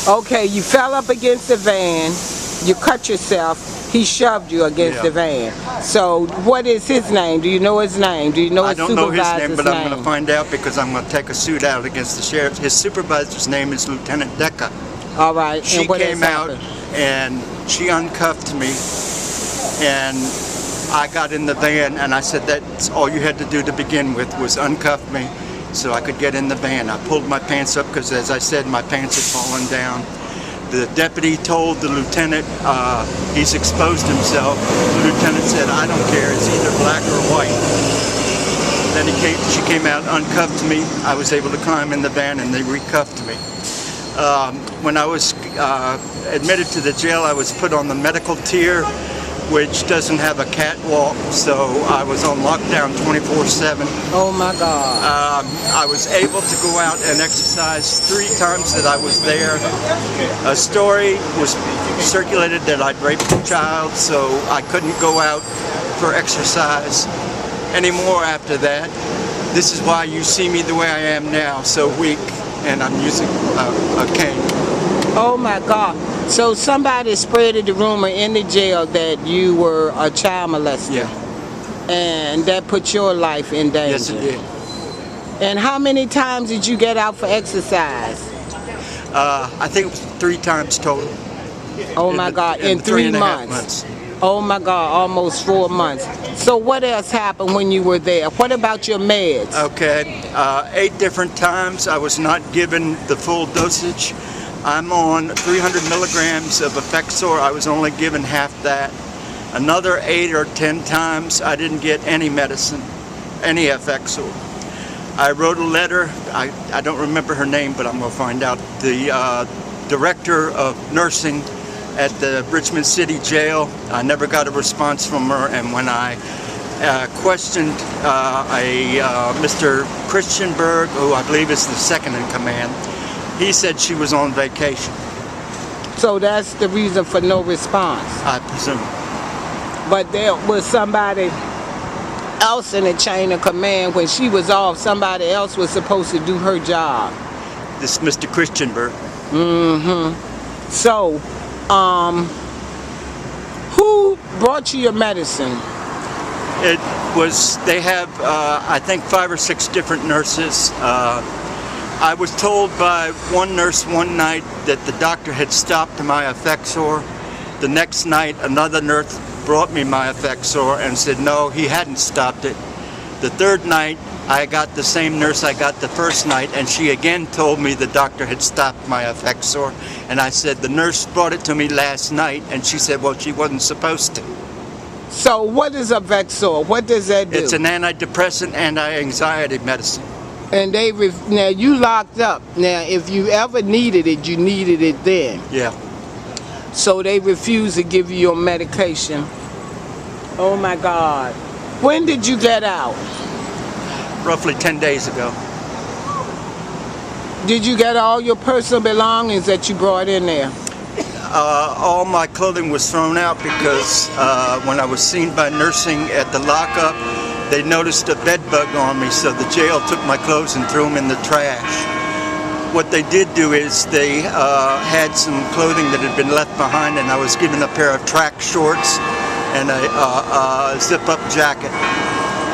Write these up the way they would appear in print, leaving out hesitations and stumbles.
Okay, you fell up against the van, you cut yourself, he shoved you against the van. So what is his name? Do you know his name? Do you know his supervisor's name? I don't know his name, but I'm going to find out because I'm going to take a suit out against the sheriff. His supervisor's name is Lieutenant Decker. All right. She came out and she uncuffed me, and I got in the van, and I said that's all you had to do to begin with was uncuff me so I could get in the van. I pulled my pants up because, as I said, my pants had fallen down. The deputy told the lieutenant he's exposed himself. The lieutenant said, I don't care, it's either black or white. Then she came out, uncuffed me. I was able to climb in the van and they recuffed me. When I was admitted to the jail, I was put on the medical tier, which doesn't have a catwalk, so I was on lockdown 24/7. Oh my God. I was able to go out and exercise 3 times that I was there. A story was circulated that I'd raped a child, so I couldn't go out for exercise anymore after that. This is why you see me the way I am now, so weak, and I'm using a cane. Oh my God. So somebody spreaded the rumor in the jail that you were a child molester. Yeah. And that put your life in danger. Yes, it did. And how many times did you get out for exercise? I think it was 3 times total. Oh my God, in 3 months. Oh my God, almost 4 months. So what else happened when you were there? What about your meds? Okay, 8 different times I was not given the full dosage. I'm on 300 milligrams of Effexor. I was only given half that. Another 8 or 10 times I didn't get any medicine, any Effexor. I wrote a letter, I don't remember her name, but I'm going to find out. The director of nursing at the Richmond City Jail. I never got a response from her, and when I questioned Mr. Christianberg, who I believe is the second in command, he said she was on vacation. So that's the reason for no response? I presume. But there was somebody else in the chain of command. When she was off, somebody else was supposed to do her job. This Mr. Christianberg. Mm-hmm. So, who brought you your medicine? It was, they have, I think 5 or 6 different nurses. I was told by one nurse one night that the doctor had stopped my Effexor. The next night, another nurse brought me my Effexor and said no, he hadn't stopped it. The third night, I got the same nurse I got the first night, and she again told me the doctor had stopped my Effexor. And I said, the nurse brought it to me last night, and she said, well, she wasn't supposed to. So what is Effexor? What does that do? It's an antidepressant, anti-anxiety medicine. And they, now you locked up. Now if you ever needed it, you needed it then. Yeah. So they refused to give you your medication. Oh my God. When did you get out? Roughly 10 days ago. Did you get all your personal belongings that you brought in there? All my clothing was thrown out because when I was seen by nursing at the lockup, they noticed a bed bug on me, so the jail took my clothes and threw them in the trash. What they did do is they had some clothing that had been left behind, and I was given a pair of track shorts and a zip-up jacket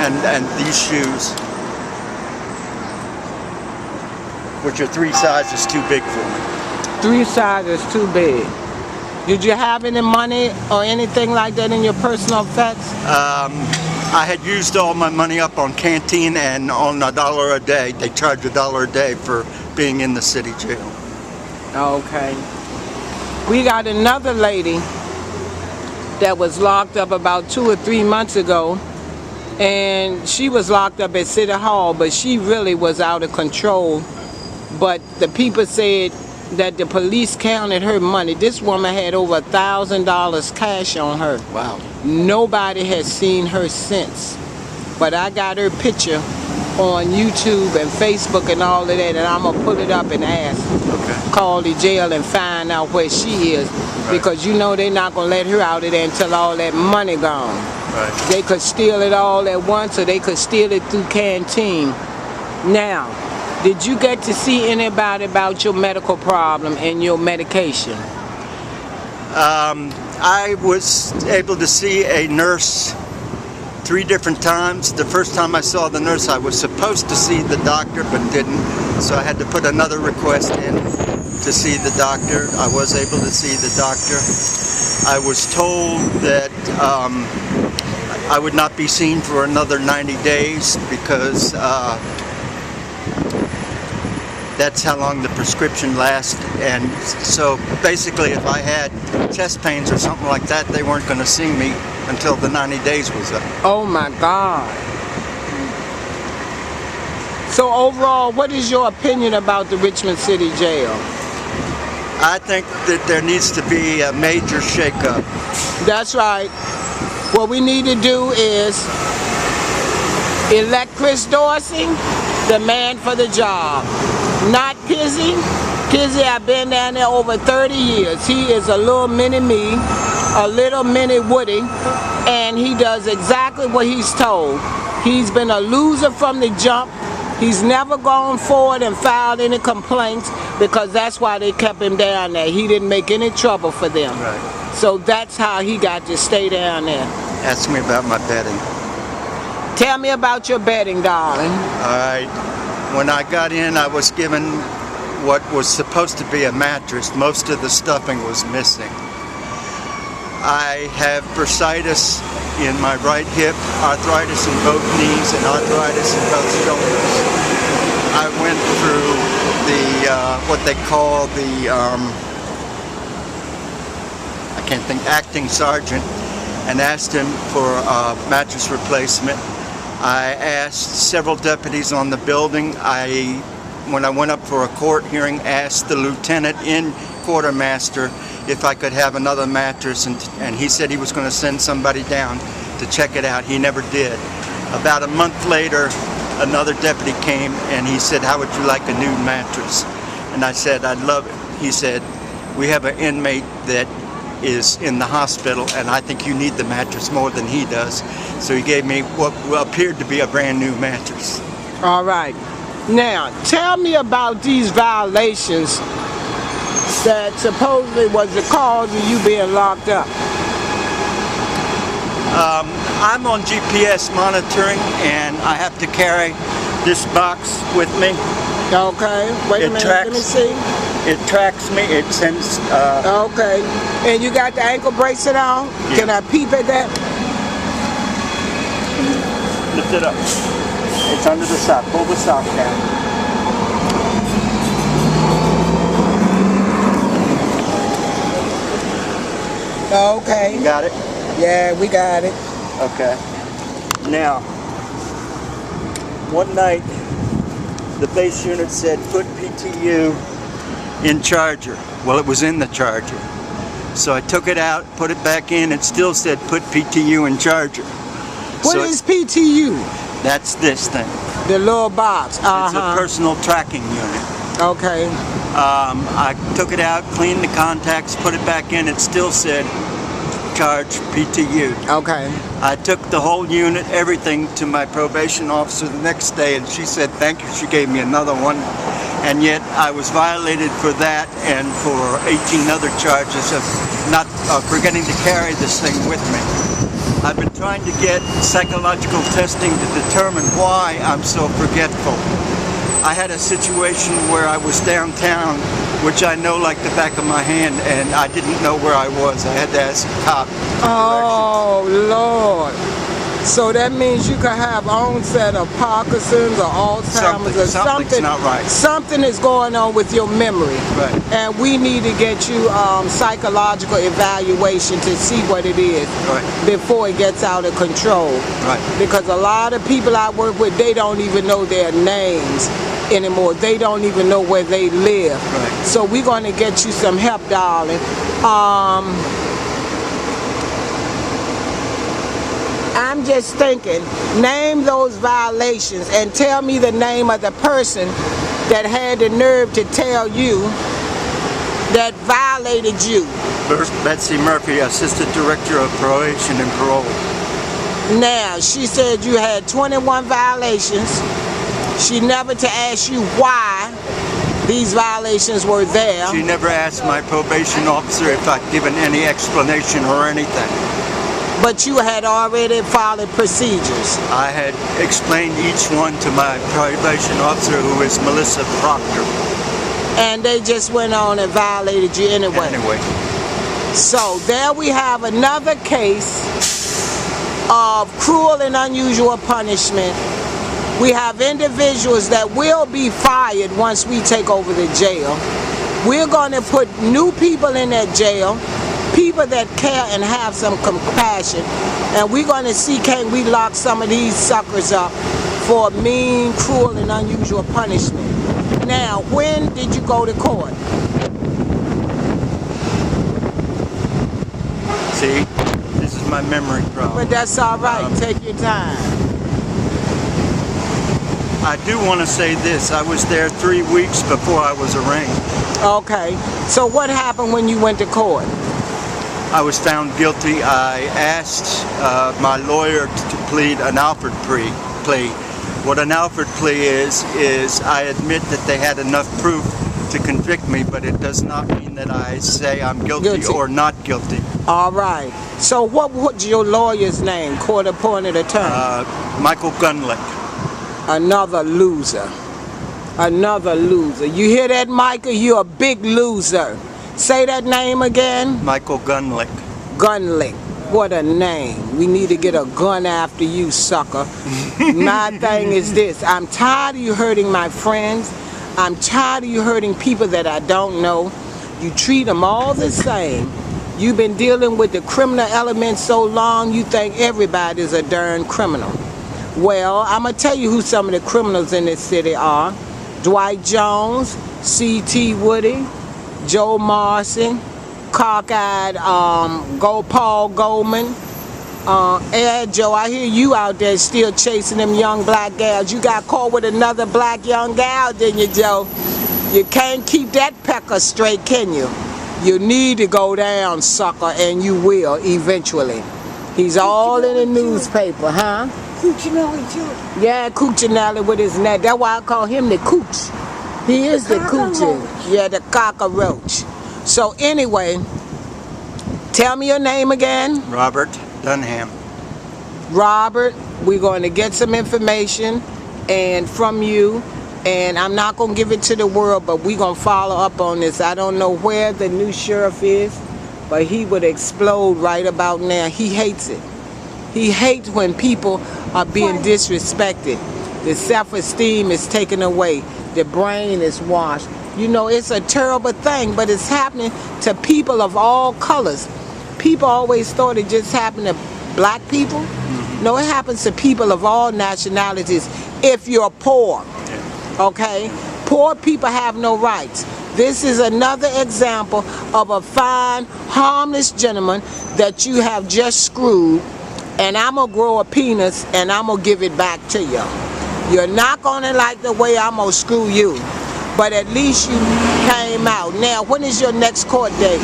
and these shoes, which are 3 sizes too big for me. 3 sizes too big. Did you have any money or anything like that in your personal effects? I had used all my money up on canteen and on $1 a day. They charge $1 a day for being in the city jail. Okay. We got another lady that was locked up about 2 or 3 months ago, and she was locked up at City Hall, but she really was out of control. But the people said that the police counted her money. This woman had over $1,000 cash on her. Wow. Nobody has seen her since. But I got her picture on YouTube and Facebook and all of that, and I'm gonna put it up and ask. Okay. Call the jail and find out where she is. Right. Because you know they're not gonna let her out of there until all that money gone. Right. They could steal it all at once, or they could steal it through canteen. Now, Did you get to see anybody about your medical problem and your medication? I was able to see a nurse 3 different times. The first time I saw the nurse, I was supposed to see the doctor but didn't, so I had to put another request in to see the doctor. I was able to see the doctor. I was told that I would not be seen for another 90 days because that's how long the prescription lasts. And so basically if I had chest pains or something like that, they weren't going to see me until the 90 days was up. Oh my God. So overall, what is your opinion about the Richmond City Jail? I think that there needs to be a major shakeup. That's right. What we need to do is elect Chris Dorsey, the man for the job. Not Kizzy. Kizzy, I've been down there over 30 years. He is a little mini me, a little mini Woody, and he does exactly what he's told. He's been a loser from the jump. He's never gone forward and filed any complaints because that's why they kept him down there. He didn't make any trouble for them. Right. So that's how he got to stay down there. Ask me about my bedding. Tell me about your bedding, darling. All right. When I got in, I was given what was supposed to be a mattress. Most of the stuffing was missing. I have bursitis in my right hip, arthritis in both knees, and arthritis in both shoulders. I went through the, what they call the, I can't think, acting sergeant, and asked him for a mattress replacement. I asked several deputies on the building. When I went up for a court hearing, asked the lieutenant in quartermaster if I could have another mattress, and he said he was going to send somebody down to check it out. He never did. About a month later, another deputy came and he said, "How would you like a new mattress?" And I said, "I'd love it." He said, "We have an inmate that is in the hospital and I think you need the mattress more than he does." So he gave me what appeared to be a brand new mattress. All right. Now, tell me about these violations that supposedly was the cause of you being locked up. I'm on GPS monitoring and I have to carry this box with me. Okay, wait a minute, let me see. It tracks me, it sends... Okay, and you got the ankle bracelet on? Yeah. Can I peep at that? Lift it up. It's under the sock. Pull the sock down. Okay. You got it? Yeah, we got it. Okay. Now, one night, the base unit said, "Put PTU in charger." Well, it was in the charger. So I took it out, put it back in, it still said, "Put PTU in charger." What is PTU? That's this thing. The little box. It's a personal tracking unit. Okay. I took it out, cleaned the contacts, put it back in, it still said, "Charge PTU." Okay. I took the whole unit, everything, to my probation officer the next day, and she said thank you. She gave me another one, and yet I was violated for that and for 18 other charges of not forgetting to carry this thing with me. I've been trying to get psychological testing to determine why I'm so forgetful. I had a situation where I was downtown, which I know like the back of my hand, and I didn't know where I was. I had to ask a cop for directions. Oh, Lord. So that means you could have onset of Parkinson's or Alzheimer's or Something's something. not right. Something is going on with your memory. Right. And we need to get you psychological evaluation to see what it is Right. before it gets out of control. Right. Because a lot of people I work with, they don't even know their names anymore. They don't even know where they live. Right. So we're going to get you some help, darling. I'm just thinking, name those violations and tell me the name of the person that had the nerve to tell you that violated you. Betsy Murphy, Assistant Director of Probation and Parole. Now, she said you had 21 violations She never to ask you why these violations were there. She never asked my probation officer if I'd given any explanation or anything. But you had already followed procedures. I had explained each one to my probation officer, who is Melissa Proctor. And they just went on and violated you anyway. So there we have another case of cruel and unusual punishment. We have individuals that will be fired once we take over the jail. We're going to put new people in that jail, people that care and have some compassion, and we're going to see, can we lock some of these suckers up for mean, cruel, and unusual punishment. Now, when did you go to court? See, this is my memory problem. But that's all right. Take your time. I do want to say this. I was there 3 weeks before I was arraigned. Okay. So what happened when you went to court? I was found guilty. I asked my lawyer to plead an Alford plea. What an Alford plea is I admit that they had enough proof to convict me, but it does not mean that I say I'm guilty or not guilty. All right. So what's your lawyer's name, court-appointed attorney? Michael Gunlick. Another loser. Another loser. You hear that, Michael? You're a big loser. Say that name again. Michael Gunlick. Gunlick. What a name. We need to get a gun after you, sucker. My thing is this. I'm tired of you hurting my friends. I'm tired of you hurting people that I don't know. You treat them all the same. You've been dealing with the criminal element so long, you think everybody's a darn criminal. Well, I'm going to tell you who some of the criminals in this city are. Dwight Jones, C.T. Woody, Joe Marcy, cockeyed Paul Goldman. Joe, I hear you out there still chasing them young black gals. You got caught with another black young gal, didn't you, Joe? You can't keep that pecker straight, can you? You need to go down, sucker, and you will eventually. He's all in the newspaper, huh? Cuccinelli too. Yeah, Cuccinelli with his neck. That's why I call him the cooch. He is the coochie. Yeah, the cockroach. So anyway, tell me your name again. Robert Dunham. Robert, we're going to get some information and from you, and I'm not going to give it to the world, but we're going to follow up on this. I don't know where the new sheriff is, but he would explode right about now. He hates it. He hates when people are being disrespected. The self-esteem is taken away. The brain is washed. You know, it's a terrible thing, but it's happening to people of all colors. People always thought it just happened to black people. No, it happens to people of all nationalities if you're poor. Okay? Poor people have no rights. This is another example of a fine, harmless gentleman that you have just screwed, and I'm going to grow a penis and I'm going to give it back to you. You're not going to like the way I'm going to screw you, but at least you came out. Now, when is your next court date?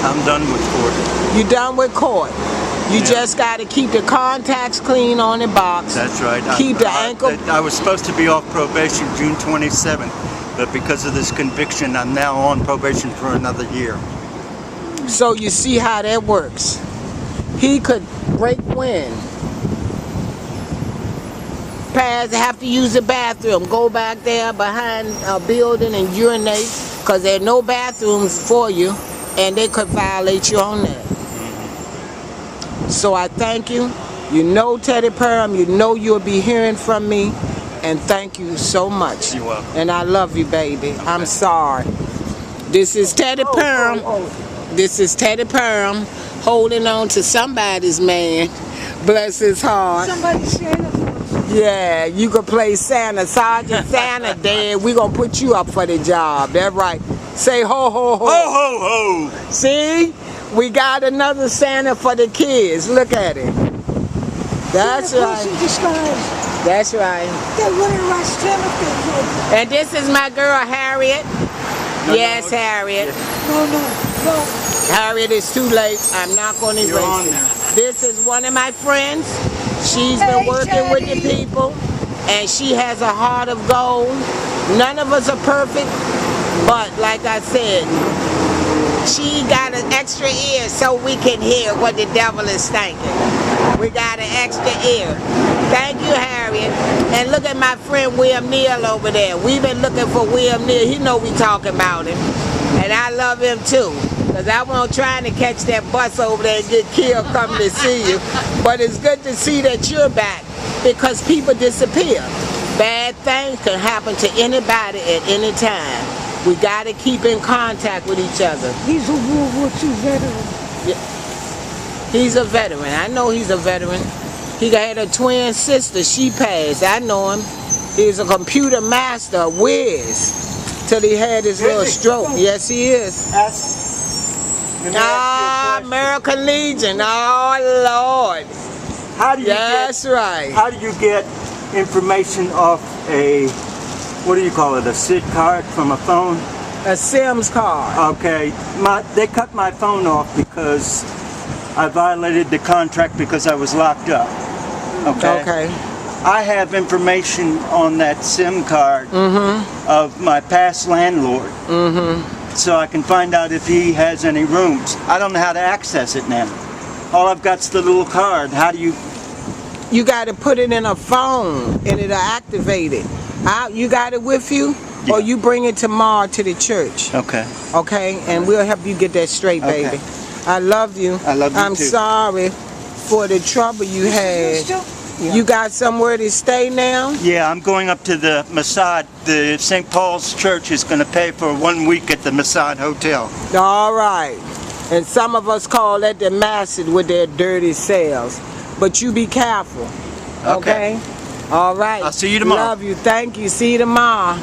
I'm done with court. You done with court? You just got to keep the contacts clean on the box. That's right. Keep the ankle. I was supposed to be off probation June 27th, but because of this conviction, I'm now on probation for another year. So you see how that works. He could break wind. Have to use the bathroom, go back there behind a building and urinate because there are no bathrooms for you, and they could violate you on that. So I thank you. You know Teddy Perham, you know you'll be hearing from me, and thank you so much. You're welcome. And I love you, baby. Okay. I'm sorry. This is Teddy Perham. This is Teddy Perham holding on to somebody's man. Bless his heart. Somebody's Santa. Yeah, you could play Santa. Sergeant Santa dead. We're going to put you up for the job. That's right. Say ho, ho, ho. Ho, ho, ho. See? We got another Santa for the kids. Look at it. That's right. That's right. They're running around Santa. And this is my girl, Harriet. Yes, Harriet. No. Harriet, it's too late. I'm not going to erase it. This is one of my friends. She's been working with the people, and she has a heart of gold. None of us are perfect, but like I said, she got an extra ear so we can hear what the devil is thinking. We got an extra ear. Thank you, Harriet. And look at my friend William Neal over there. We've been looking for William Neal. He know we talking about him. And I love him too. Because I wasn't trying to catch that bus over there and get killed coming to see you. But it's good to see that you're back, because people disappear. Bad things can happen to anybody at any time. We got to keep in contact with each other. He's a World War II veteran. Yeah. He's a veteran. I know he's a veteran. He had a twin sister. She passed. I know him. He was a computer master, a whiz, till he had his little stroke. Yes, he is. American Legion. Oh, Lord. How do you That's right. How do you get information off a, what do you call it, a SID card from a phone? A Sims card. Okay, they cut my phone off because I violated the contract because I was locked up. Okay. I have information on that SIM card of my past landlord, so I can find out if he has any rooms. I don't know how to access it now. All I've got's the little card. How do you? You got to put it in a phone and it'll activate it. You got it with you? Yeah. Or you bring it tomorrow to the church. Okay. Okay? And we'll help you get that straight, baby. Okay. I love you. I love you I'm too. sorry for the trouble you had. Still? Yeah. You got somewhere to stay now? Yeah, I'm going up to the Masad. The St. Paul's Church is going to pay for 1 week at the Masad Hotel. All right. And some of us call that the Masjid with their dirty cells. But you be careful. Okay? All right. I'll see you tomorrow. Love you. Thank you. See you tomorrow.